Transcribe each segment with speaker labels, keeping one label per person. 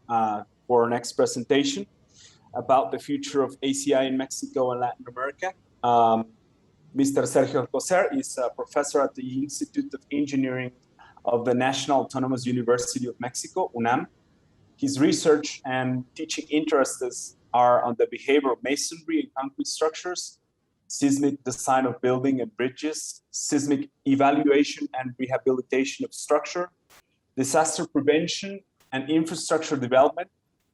Speaker 1: for our next presentation about the future of ACI in Mexico and Latin America. Mr. Sergio Alcocer is a professor at the Institute of Engineering of the National Autonomous University of Mexico, UNAM. His research and teaching interests are on the behavior of masonry and concrete structures, seismic design of building and bridges, seismic evaluation and rehabilitation of structure, disaster prevention and infrastructure development.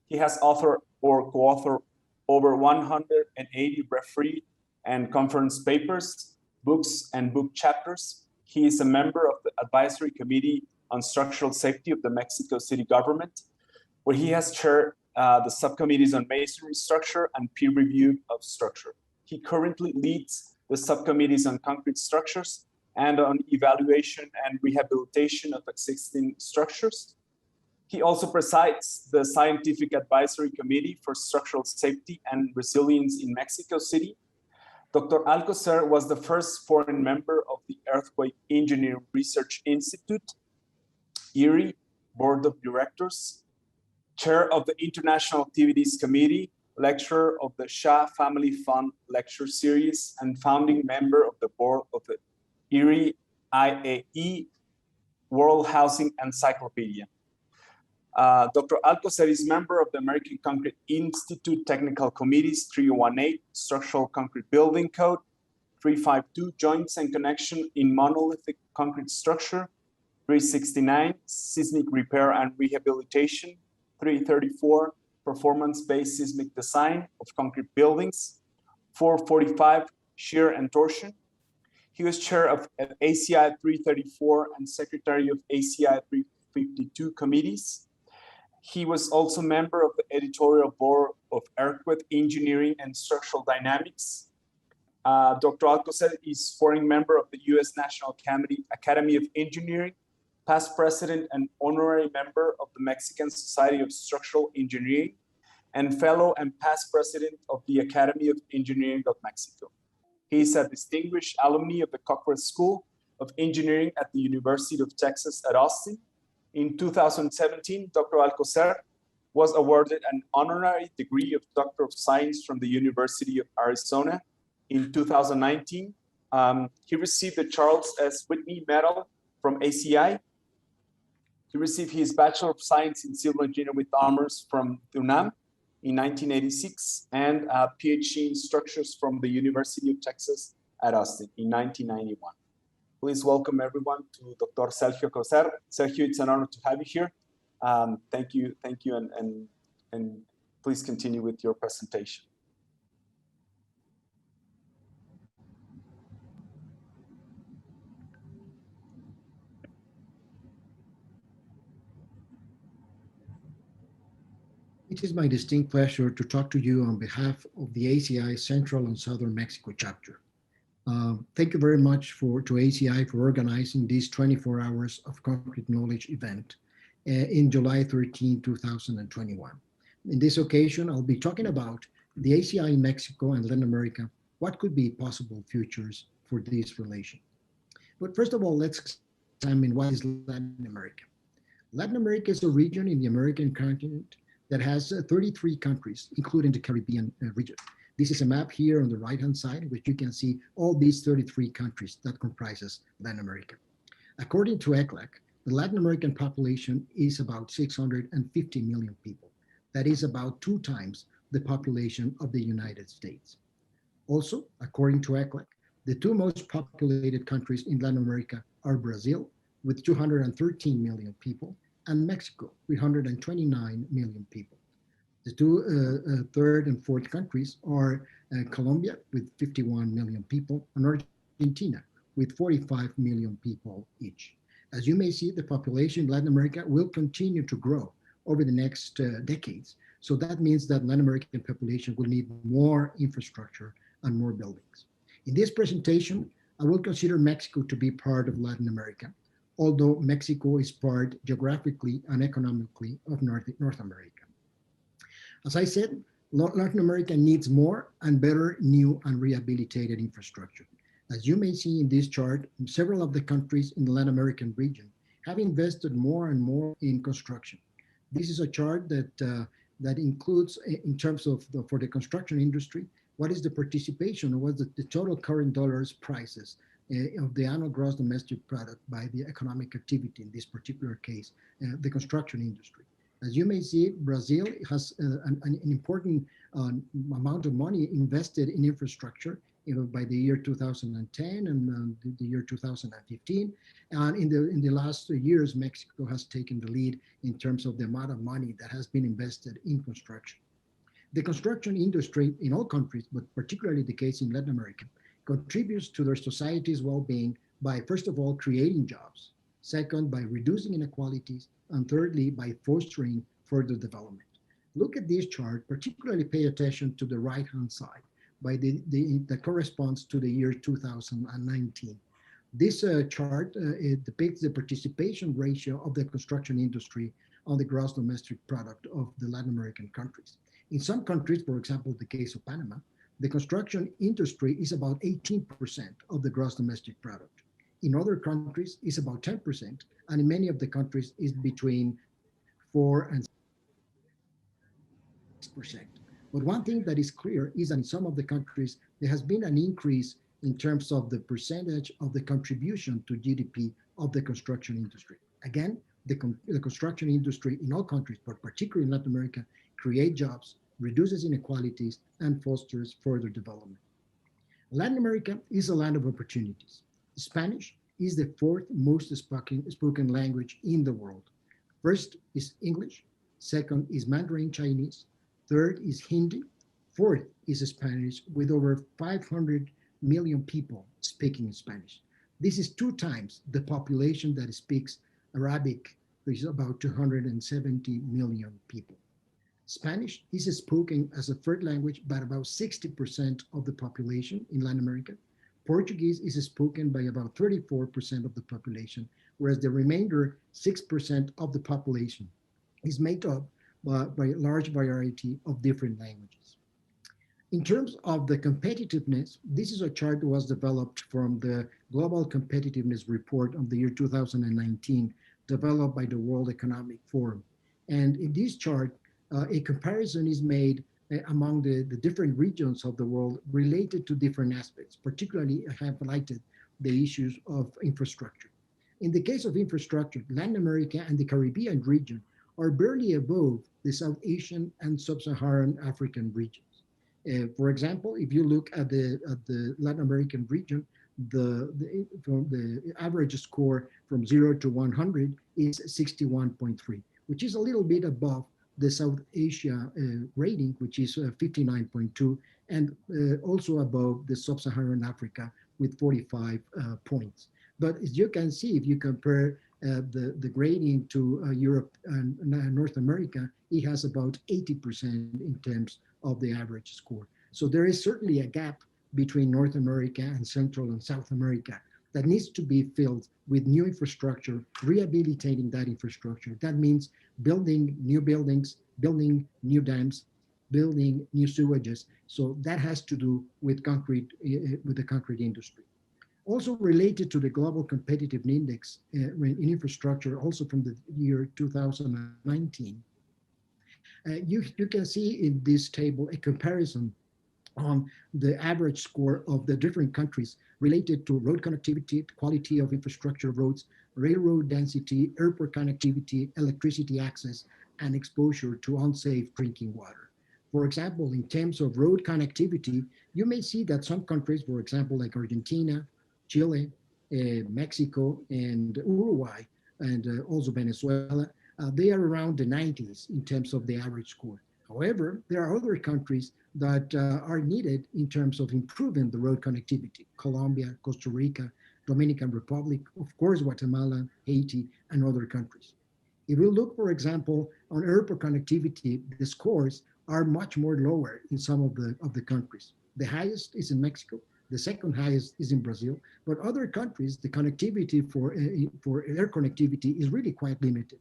Speaker 1: He has authored or co-authored over 180 referee and conference papers, books, and book chapters. He is a member of the Advisory Committee on Structural Safety of the Mexico City government, where he has chaired the subcommittees on masonry structure and peer review of structure. He currently leads the subcommittees on concrete structures and on evaluation and rehabilitation of existing structures. He also presides the Scientific Advisory Committee for Structural Safety and Resilience in Mexico City. Dr. Alcocer was the first foreign member of the Earthquake Engineering Research Institute, ERIE, Board of Directors, Chair of the International Activities Committee, lecturer of the Shah Family Fund Lecture Series, and founding member of the board of the ERIE IAE World Housing Encyclopedia. Dr. Alcocer is member of the American Concrete Institute Technical Committees 318, Structural Concrete Building Code, 352, Joints and Connection in Monolithic Concrete Structure, 369, Seismic Repair and Rehabilitation, 334, Performance-Based Seismic Design of Concrete Buildings, 445, Shear and Torsion. He was chair of ACI 334 and secretary of ACI 352 committees. He was also member of the editorial board of Earthquake Engineering and Structural Dynamics. Dr. Alcocer is foreign member of the U.S. National Academy of Engineering, past president and honorary member of the Mexican Society of Structural Engineering, and fellow and past president of the Academy of Engineering of Mexico. He is a distinguished alumni of the Cochrane School of Engineering at the University of Texas at Austin. In 2017, Dr. Alcocer was awarded an honorary degree of Doctor of Science from the University of Arizona. In 2019, he received the Charles S. Whitney Medal from ACI. He received his Bachelor of Science in Civil Engineering with Honors from UNAM in 1986 and a PhD in Structures from the University of Texas at Austin in 1991. Please welcome everyone to Dr. Sergio Alcocer. Sergio, it's an honor to have you here. Thank you, and please continue with your presentation.
Speaker 2: It is my distinct pleasure to talk to you on behalf of the ACI Central and Southern Mexico chapter. Thank you very much to ACI for organizing this 24 hours of concrete knowledge event in July 13, 2021. In this occasion, I'll be talking about the ACI in Mexico and Latin America, what could be possible futures for this relation. But first of all, let's examine what is Latin America. Latin America is a region in the American continent that has 33 countries, including the Caribbean region. This is a map here on the right-hand side, which you can see all these 33 countries that comprises Latin America. According to ECLAC, the Latin American population is about 650 million people. That is about 2 times the population of the United States. Also, according to ECLAC, the 2 most populated countries in Latin America are Brazil, with 213 million people, and Mexico, with 129 million people. The 2 third and fourth countries are Colombia with 51 million people and Argentina with 45 million people each. As you may see, the population in Latin America will continue to grow over the next decades. So that means that Latin American population will need more infrastructure and more buildings. In this presentation, I will consider Mexico to be part of Latin America, although Mexico is part geographically and economically of North America. As I said, Latin America needs more and better new and rehabilitated infrastructure. As you may see in this chart, several of the countries in the Latin American region have invested more and more in construction. This is a chart that includes, in terms of for the construction industry, what is the participation or what's the total current dollars prices of the annual gross domestic product by the economic activity, in this particular case, the construction industry. As you may see, Brazil has an important amount of money invested in infrastructure, by the year 2010 and the year 2015. And in the last years, Mexico has taken the lead in terms of the amount of money that has been invested in construction. The construction industry in all countries, but particularly the case in Latin America, contributes to their society's well-being by, first of all, creating jobs, second, by reducing inequalities, and thirdly, by fostering further development. Look at this chart, particularly pay attention to the right-hand side, that corresponds to the year 2019. This chart it depicts the participation ratio of the construction industry on the gross domestic product of the Latin American countries. In some countries, for example, the case of Panama, the construction industry is about 18% of the gross domestic product. In other countries, it's about 10%, and in many of the countries, it's between 4 and 6%. But one thing that is clear is that in some of the countries, there has been an increase in terms of the percentage of the contribution to GDP of the construction industry. Again, the construction industry in all countries, but particularly in Latin America, create jobs, reduces inequalities, and fosters further development. Latin America is a land of opportunities. Spanish is the fourth most spoken language in the world. First is English, second is Mandarin Chinese, third is Hindi, fourth is Spanish, with over 500 million people speaking Spanish. This is 2 times the population that speaks Arabic, which is about 270 million people. Spanish is spoken as a third language by about 60% of the population in Latin America. Portuguese is spoken by about 34% of the population, whereas the remainder 6% of the population is made up by a large variety of different languages. In terms of the competitiveness, this is a chart that was developed from the Global Competitiveness Report of the year 2019, developed by the World Economic Forum. And in this chart, a comparison is made among the different regions of the world related to different aspects. Particularly, I have highlighted the issues of infrastructure. In the case of infrastructure, Latin America and the Caribbean region are barely above the South Asian and Sub-Saharan African regions. For example, if you look at the Latin American region, the average score from 0 to 100 is 61.3, which is a little bit above the South Asia rating, which is 59.2, and also above the Sub-Saharan Africa with 45 points. But as you can see, if you compare the grading to Europe and North America, it has about 80% in terms of the average score. So there is certainly a gap between North America and Central and South America that needs to be filled with new infrastructure, rehabilitating that infrastructure. That means building new buildings, building new dams, building new sewages. So that has to do with the concrete industry. Also related to the Global Competitive Index in infrastructure, also from the year 2019, you can see in this table a comparison on the average score of the different countries related to road connectivity, quality of infrastructure roads, railroad density, airport connectivity, electricity access, and exposure to unsafe drinking water. For example, in terms of road connectivity, you may see that some countries, for example, like Argentina, Chile, Mexico, and Uruguay, and also Venezuela, they are around the 90s in terms of the average score. However, there are other countries that are needed in terms of improving the road connectivity: Colombia, Costa Rica, Dominican Republic, of course, Guatemala, Haiti, and other countries. If we look, for example, on airport connectivity, the scores are much more lower in some of the countries. The highest is in Mexico. The second highest is in Brazil. But other countries, the connectivity for air connectivity is really quite limited.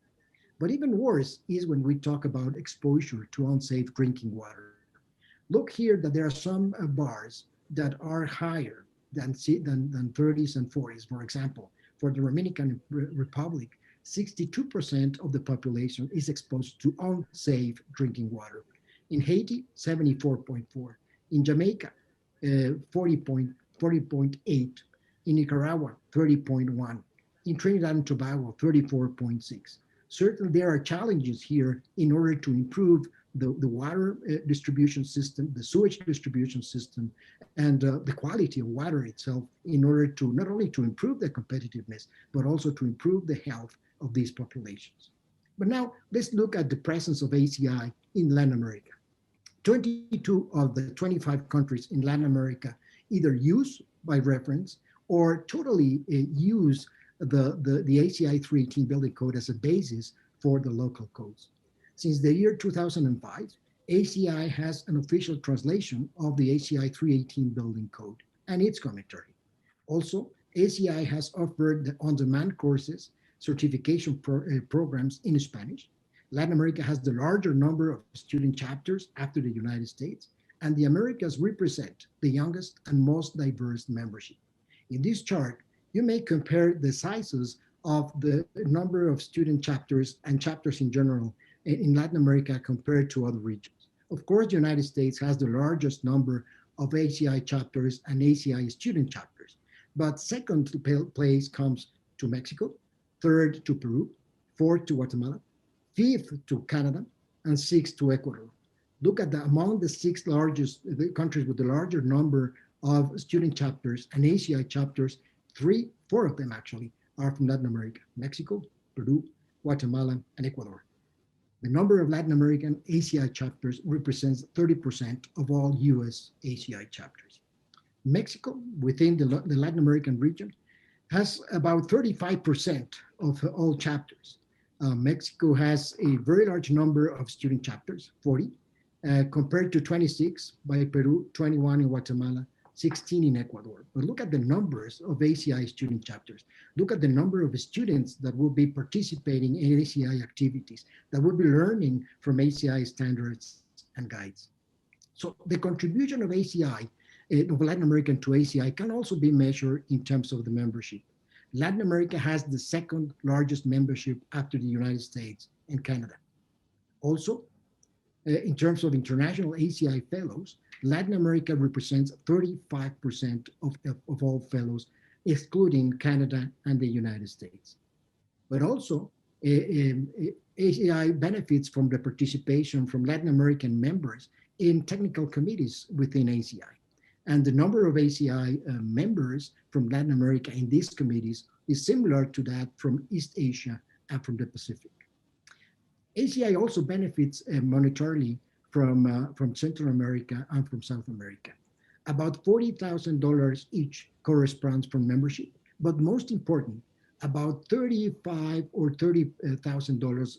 Speaker 2: But even worse is when we talk about exposure to unsafe drinking water. Look here that there are some bars that are higher than 30s and 40s. For example, for the Dominican Republic, 62% of the population is exposed to unsafe drinking water. In Haiti, 74.4. In Jamaica, 40.8. In Nicaragua, 30.1. In Trinidad and Tobago, 34.6. Certainly, there are challenges here in order to improve the water distribution system, the sewage distribution system, and the quality of water itself in order to not only to improve the competitiveness, but also to improve the health of these populations. But now let's look at the presence of ACI in Latin America. 22 of the 25 countries in Latin America either use by reference or totally use the ACI 318 building code as a basis for the local codes. Since the year 2005, ACI has an official translation of the ACI 318 building code and its commentary. Also, ACI has offered the on-demand courses, certification programs in Spanish. Latin America has the larger number of student chapters after the United States, and the Americas represent the youngest and most diverse membership. In this chart, you may compare the sizes of the number of student chapters and chapters in general in Latin America compared to other regions. Of course, the United States has the largest number of ACI chapters and ACI student chapters, but second place comes to Mexico, third to Peru, fourth to Guatemala, fifth to Canada, and sixth to Ecuador. Look at among the six largest the countries with the larger number of student chapters and ACI chapters, four of them actually are from Latin America: Mexico, Peru, Guatemala, and Ecuador. The number of Latin American ACI chapters represents 30% of all US ACI chapters. Mexico, within the Latin American region, has about 35% of all chapters. Mexico has a very large number of student chapters, 40, compared to 26 by Peru, 21 in Guatemala, 16 in Ecuador. But look at the numbers of ACI student chapters. Look at the number of students that will be participating in ACI activities, that will be learning from ACI standards and guides. So the contribution of ACI, of Latin American to ACI, can also be measured in terms of the membership. Latin America has the second largest membership after the United States and Canada. Also, in terms of international ACI fellows, Latin America represents 35% of all fellows, excluding Canada and the United States. But also, ACI benefits from the participation from Latin American members in technical committees within ACI. And the number of ACI members from Latin America in these committees is similar to that from East Asia and from the Pacific. ACI also benefits monetarily from Central America and from South America. About $40,000 each corresponds from membership, but most important, about $35,000 or $30,000,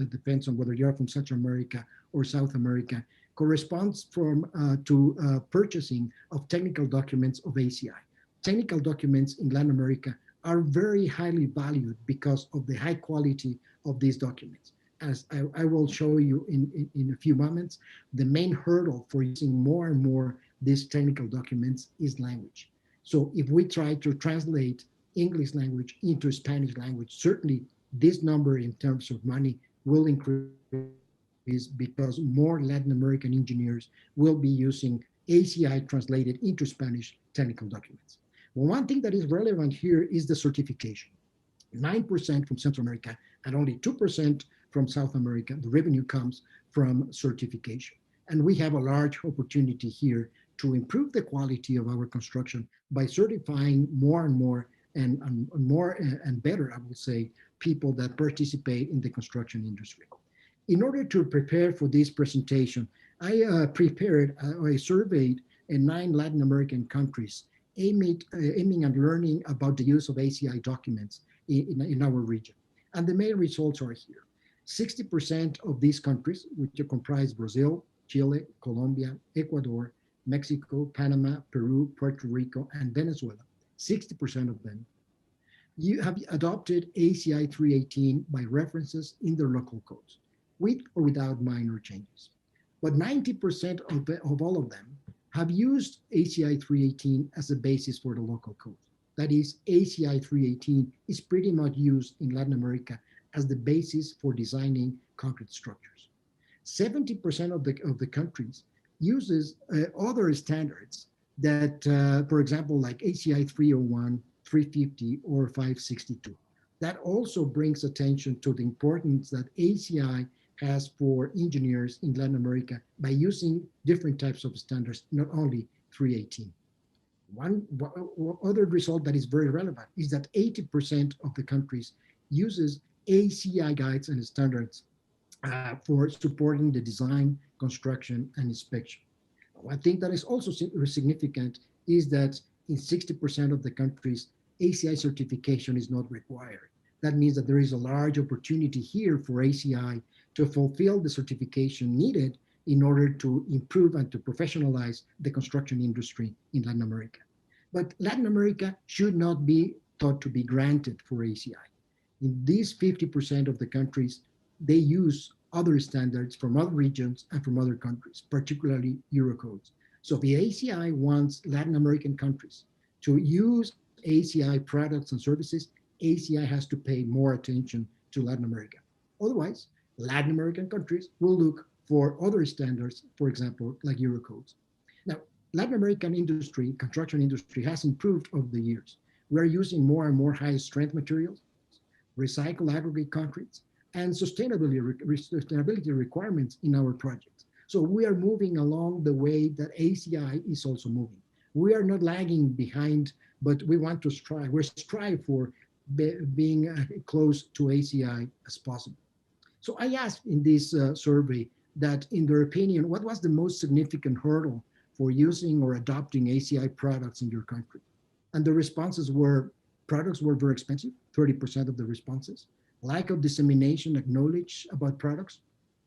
Speaker 2: depends on whether you're from Central America or South America, corresponds to purchasing of technical documents of ACI. Technical documents in Latin America are very highly valued because of the high quality of these documents. As I will show you in a few moments, the main hurdle for using more and more these technical documents is language. So if we try to translate English language into Spanish language, certainly this number in terms of money will increase because more Latin American engineers will be using ACI translated into Spanish technical documents. Well, one thing that is relevant here is the certification. 9% from Central America and only 2% from South America, the revenue comes from certification. And we have a large opportunity here to improve the quality of our construction by certifying more and more and better, I would say, people that participate in the construction industry. In order to prepare for this presentation, I surveyed 9 Latin American countries aiming at learning about the use of ACI documents in our region. And the main results are here. 60% of these countries, which comprise Brazil, Chile, Colombia, Ecuador, Mexico, Panama, Peru, Puerto Rico, and Venezuela, 60% of them, you have adopted ACI 318 by references in their local codes, with or without minor changes. But 90% of all of them have used ACI 318 as a basis for the local code. that is ACI 318, is pretty much used in Latin America as the basis for designing concrete structures. 70% of the countries uses other standards that, for example, like ACI 301, 350, or 562. That also brings attention to the importance that ACI has for engineers in Latin America by using different types of standards, not only 318. One other result that is very relevant is that 80% of the countries uses ACI guides and standards for supporting the design, construction, and inspection. One thing that is also significant is that in 60% of the countries, ACI certification is not required. That means that there is a large opportunity here for ACI to fulfill the certification needed in order to improve and to professionalize the construction industry in Latin America. But Latin America should not be thought to be granted for ACI. In these 50% of the countries, they use other standards from other regions and from other countries, particularly Eurocodes. So the ACI wants Latin American countries to use ACI products and services. ACI has to pay more attention to Latin America. Otherwise, Latin American countries will look for other standards, for example, like Eurocodes. Now, Latin American industry, construction industry, has improved over the years. We're using more and more high strength materials, recycled aggregate concretes, and sustainability requirements in our projects. So we are moving along the way that ACI is also moving. We are not lagging behind, but we want to strive. We strive for being close to ACI as possible. So I asked in this survey that, in their opinion, what was the most significant hurdle for using or adopting ACI products in your country? And the responses were, products were very expensive, 30% of the responses. Lack of dissemination of knowledge about products,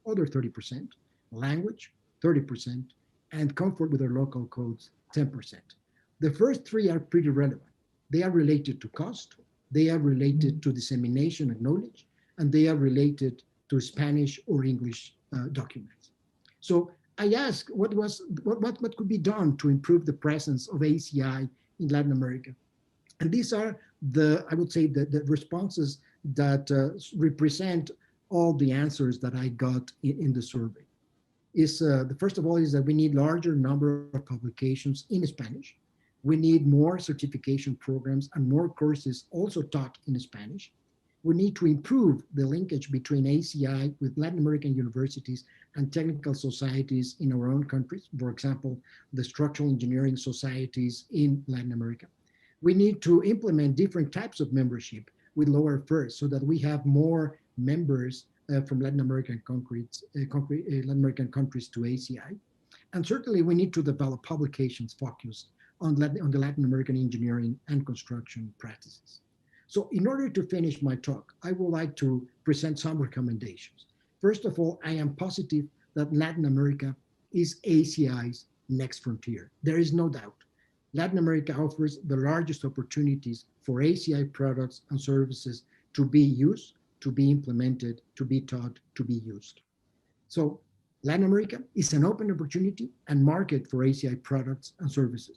Speaker 2: other 30%. Language, 30%. And comfort with their local codes, 10%. The first three are pretty relevant. They are related to cost, they are related to dissemination of knowledge, and they are related to Spanish or English documents. So I asked what could be done to improve the presence of ACI in Latin America. And these are I would say, the responses that represent all the answers that I got in the survey. The first of all is that we need larger number of publications in Spanish. We need more certification programs and more courses also taught in Spanish. We need to improve the linkage between ACI with Latin American universities and technical societies in our own countries. For example, the structural engineering societies in Latin America. We need to implement different types of membership with lower fares so that we have more members from Latin American countries to ACI. And certainly we need to develop publications focused on the Latin American engineering and construction practices. So in order to finish my talk, I would like to present some recommendations. First of all, I am positive that Latin America is ACI's next frontier. There is no doubt. Latin America offers the largest opportunities for ACI products and services to be used, to be implemented, to be taught, to be used. So Latin America is an open opportunity and market for ACI products and services.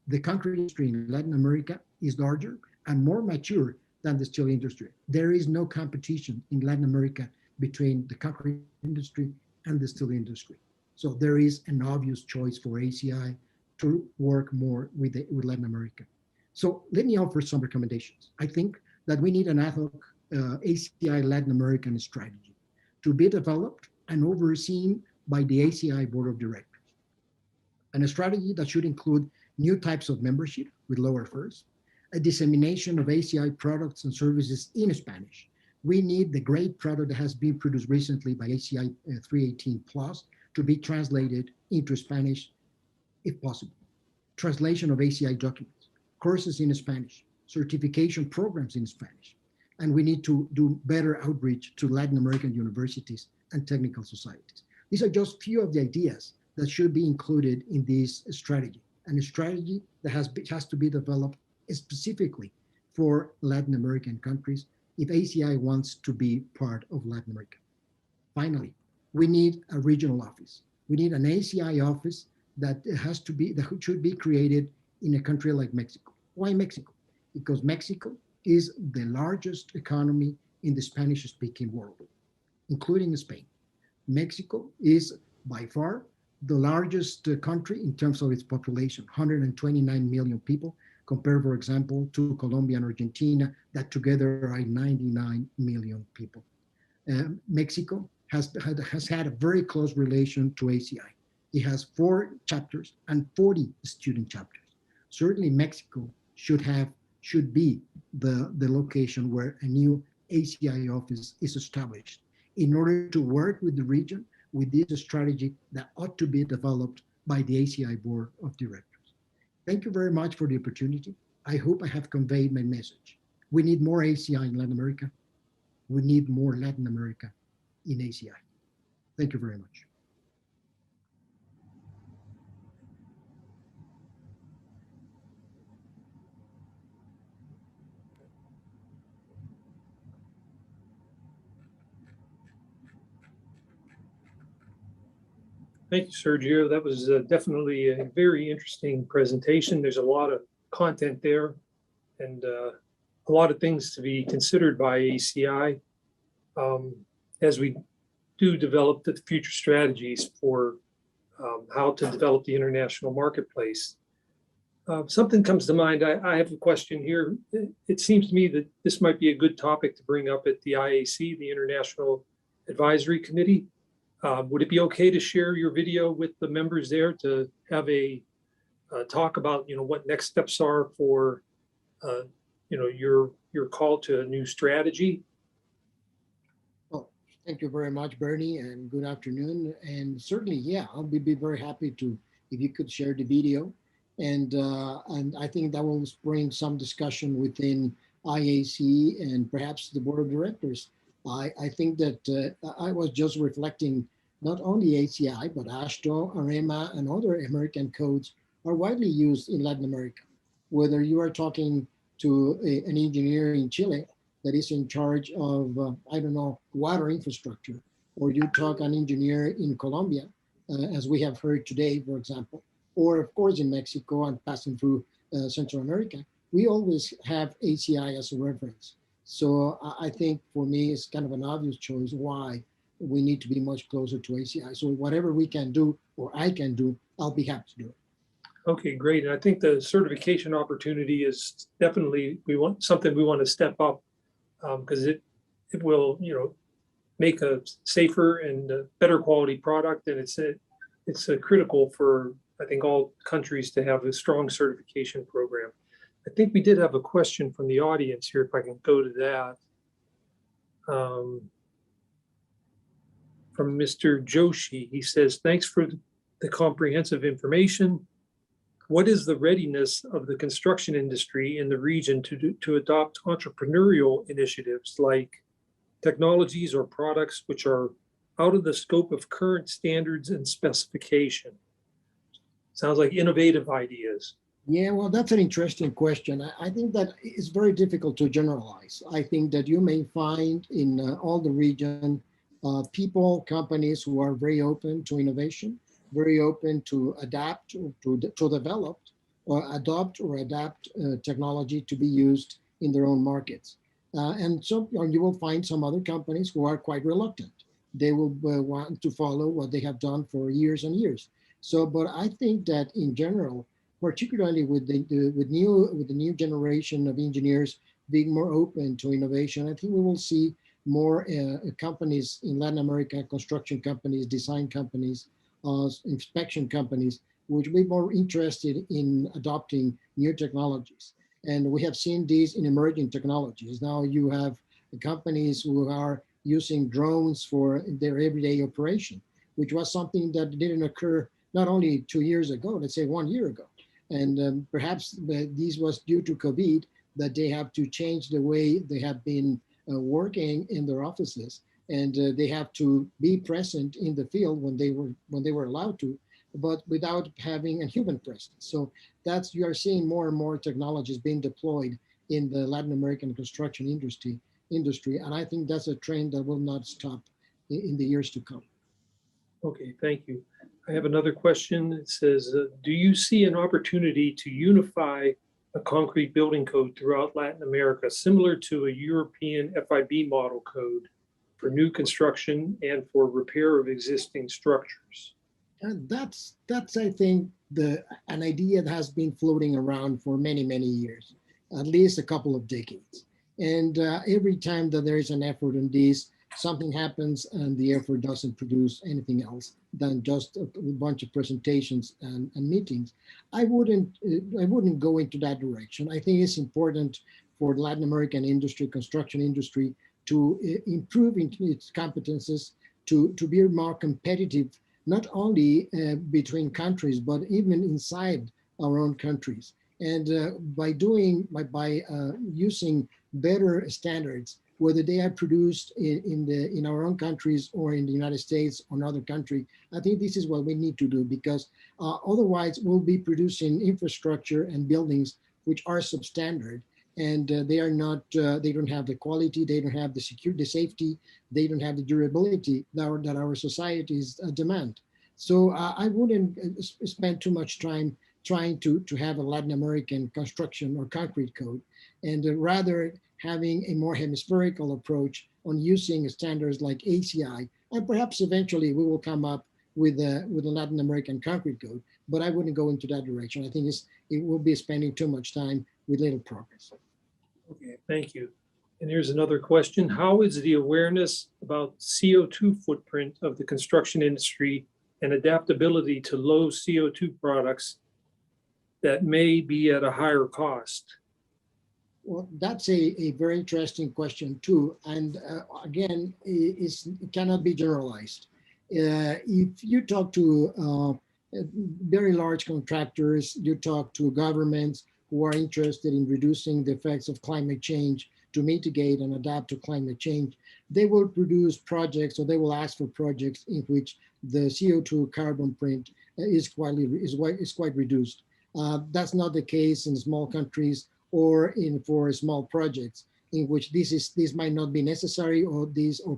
Speaker 2: The concrete industry in Latin America is larger and more mature than the steel industry. There is no competition in Latin America between the concrete industry and the steel industry. So there is an obvious choice for ACI to work more with Latin America. So let me offer some recommendations. I think that we need an ad hoc ACI Latin American strategy to be developed and overseen by the ACI Board of Directors. And a strategy that should include new types of membership with lower fares, a dissemination of ACI products and services in Spanish. We need the great product that has been produced recently by ACI 318 Plus to be translated into Spanish if possible. Translation of ACI documents, courses in Spanish, certification programs in Spanish. And we need to do better outreach to Latin American universities and technical societies. These are just few of the ideas that should be included in this strategy, and a strategy that has to be developed specifically for Latin American countries if ACI wants to be part of Latin America. Finally, we need a regional office. We need an ACI office that should be created in a country like Mexico. Why Mexico? because Mexico is the largest economy in the Spanish-speaking world, including Spain. Mexico is by far the largest country in terms of its population, 129 million people, compared, for example, to Colombia and Argentina, that together are 99 million people. Mexico has had a very close relation to ACI. It has 4 chapters and 40 student chapters. Certainly Mexico should be the location where a new ACI office is established in order to work with the region with this strategy that ought to be developed by the ACI Board of Directors. Thank you very much for the opportunity. I hope I have conveyed my message. We need more ACI in Latin America. We need more Latin America in ACI. Thank you very much.
Speaker 3: Thank you, Sergio. That was definitely a very interesting presentation. There's a lot of content there and a lot of things to be considered by ACI as we do develop the future strategies for how to develop the international marketplace. Something comes to mind. I have a question here. It seems to me that this might be a good topic to bring up at the IAC, the International Advisory Committee. Would it be okay to share your video with the members there to have a talk about, what next steps are for, your call to a new strategy?
Speaker 2: Well, thank you very much, Bernie, and good afternoon. And certainly, yeah, I'll be very happy to, if you could share the video. And I think that will bring some discussion within IAC and perhaps the board of directors. I think that I was just reflecting not only ACI, but AASHTO, AREMA, and other American codes are widely used in Latin America. Whether you are talking to an engineer in Chile that is in charge of, water infrastructure, or you talk an engineer in Colombia, as we have heard today, for example, or of course in Mexico and passing through Central America, we always have ACI as a reference. So I think for me, it's kind of an obvious choice why we need to be much closer to ACI. So whatever we can do, or I can do, I'll be happy to do it.
Speaker 3: Okay, great. And I think the certification opportunity is definitely, we want to step up because it will, make a safer and a better quality product. And it's critical for, I think, all countries to have a strong certification program. I think we did have a question from the audience here, if I can go to that. From Mr. Joshi, he says, thanks for the comprehensive information. What is the readiness of the construction industry in the region to adopt entrepreneurial initiatives like technologies or products which are out of the scope of current standards and specification? Sounds like innovative ideas.
Speaker 2: Yeah, well, that's an interesting question. I think that it's very difficult to generalize. I think that you may find in all the region people, companies who are very open to innovation, very open to adapt, to develop, or adopt or adapt technology to be used in their own markets. And so you will find some other companies who are quite reluctant. They will want to follow what they have done for years and years. So, but I think that in general, particularly with the new generation of engineers being more open to innovation, I think we will see more companies in Latin America, construction companies, design companies, inspection companies, which will be more interested in adopting new technologies. And we have seen these in emerging technologies. Now you have companies who are using drones for their everyday operation, which was something that didn't occur not only 2 years ago, let's say 1 year ago. And perhaps this was due to COVID, that they have to change the way they have been working in their offices, and they have to be present in the field when they were allowed to, but without having a human presence. So that's, you are seeing more and more technologies being deployed in the Latin American construction industry, and I think that's a trend that will not stop in the years to come.
Speaker 3: Okay, thank you. I have another question. It says, do you see an opportunity to unify a concrete building code throughout Latin America, similar to a European FIB model code for new construction and for repair of existing structures.
Speaker 2: And that's I think an idea that has been floating around for many years, at least a couple of decades. And every time that there is an effort in this, something happens and the effort doesn't produce anything else than just a bunch of presentations and meetings. I wouldn't go into that direction. I think it's important for the Latin American industry, construction industry, to improve its competences, to be more competitive, not only between countries, but even inside our own countries. And by using better standards, whether they are produced in our own countries or in the United States or another country, I think this is what we need to do, because otherwise we'll be producing infrastructure and buildings which are substandard, and they are not. They don't have the quality, they don't have the security, the safety, they don't have the durability that our societies demand. So I wouldn't spend too much time trying to have a Latin American construction or concrete code, and rather having a more hemispherical approach on using standards like ACI, and perhaps eventually we will come up with a Latin American concrete code, but I wouldn't go into that direction. I think it will be spending too much time with little progress.
Speaker 3: Okay, thank you. And here's another question. How is the awareness about CO2 footprint of the construction industry and adaptability to low CO2 products that may be at a higher cost?
Speaker 2: Well, that's a very interesting question too. And again, it cannot be generalized. If you talk to very large contractors, you talk to governments who are interested in reducing the effects of climate change to mitigate and adapt to climate change, they will produce projects, or they will ask for projects in which the CO2 carbon print is quite reduced. That's not the case in small countries or for small projects in which this might not be necessary, or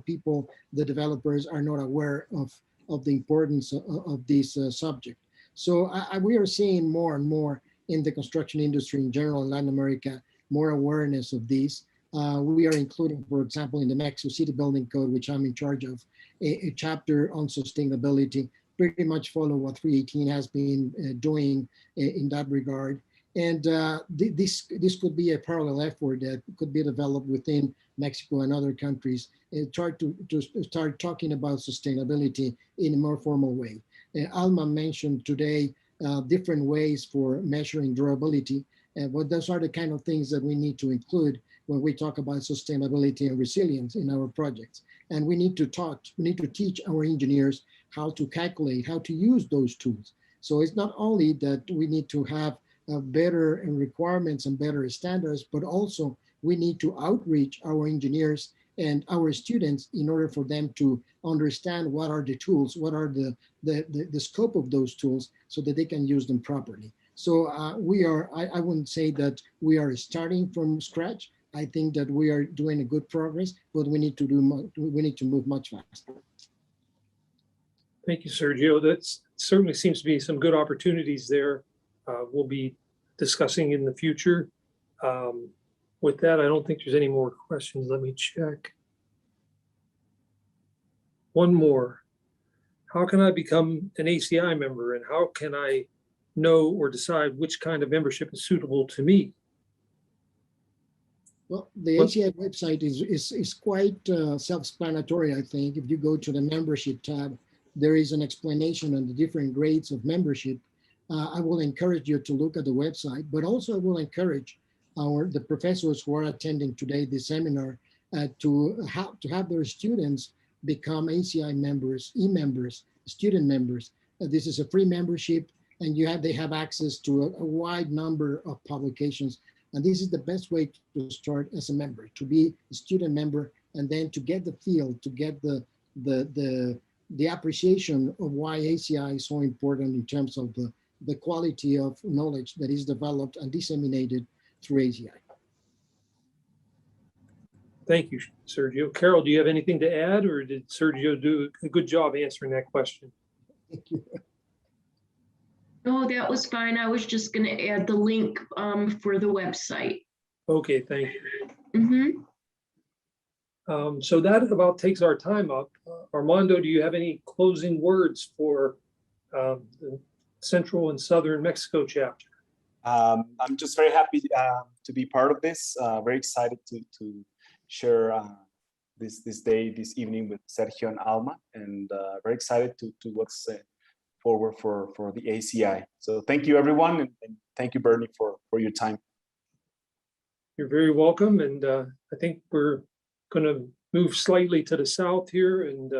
Speaker 2: people, the developers, are not aware of the importance of this subject. So we are seeing more and more in the construction industry in general in Latin America, more awareness of this. We are including, for example, in the Mexico City Building Code, which I'm in charge of, a chapter on sustainability, pretty much follow what 318 has been doing in that regard. And this could be a parallel effort that could be developed within Mexico and other countries, and try to start talking about sustainability in a more formal way. Alma mentioned today different ways for measuring durability, but those are the kind of things that we need to include when we talk about sustainability and resilience in our projects. And we need to teach our engineers how to calculate, how to use those tools. So it's not only that we need to have better requirements and better standards, but also we need to outreach our engineers and our students in order for them to understand what are the tools, what are the scope of those tools, so that they can use them properly. So I wouldn't say that we are starting from scratch. I think that we are doing a good progress, but we need to move much faster.
Speaker 3: Thank you, Sergio. That certainly seems to be some good opportunities there. We'll be discussing in the future. With that, I don't think there's any more questions. Let me check. One more. How can I become an ACI member, and how can I know or decide which kind of membership is suitable to me?
Speaker 2: Well, the ACI website is quite self-explanatory, I think. If you go to the membership tab, there is an explanation on the different grades of membership. I will encourage you to look at the website, but also I will encourage the professors who are attending today this seminar to have their students become ACI members, e-members, student members. This is a free membership, and they have access to a wide number of publications. And this is the best way to start as a member, to be a student member, and then to get the feel, to get the appreciation of why ACI is so important in terms of the quality of knowledge that is developed and disseminated through ACI.
Speaker 3: Thank you, Sergio. Carol, do you have anything to add, or did Sergio do a good job answering that question?
Speaker 2: Thank you.
Speaker 4: No, that was fine. I was just going to add the link for the website.
Speaker 3: Okay, thank you.
Speaker 4: Mm-hmm.
Speaker 3: So that about takes our time up. Armando, do you have any closing words for the Central and Southern Mexico chapter?
Speaker 1: I'm just very happy to be part of this. Very excited to share this evening with Sergio and Alma, and very excited to what's forward for the ACI. So thank you, everyone, and thank you, Bernie, for your time.
Speaker 3: You're very welcome, and I think we're going to move slightly to the south here and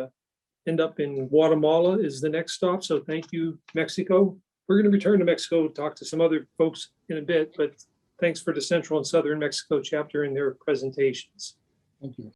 Speaker 3: end up in Guatemala is the next stop. So thank you, Mexico. We're going to return to Mexico to talk to some other folks in a bit, but thanks for the Central and Southern Mexico chapter and their presentations.
Speaker 2: Thank you.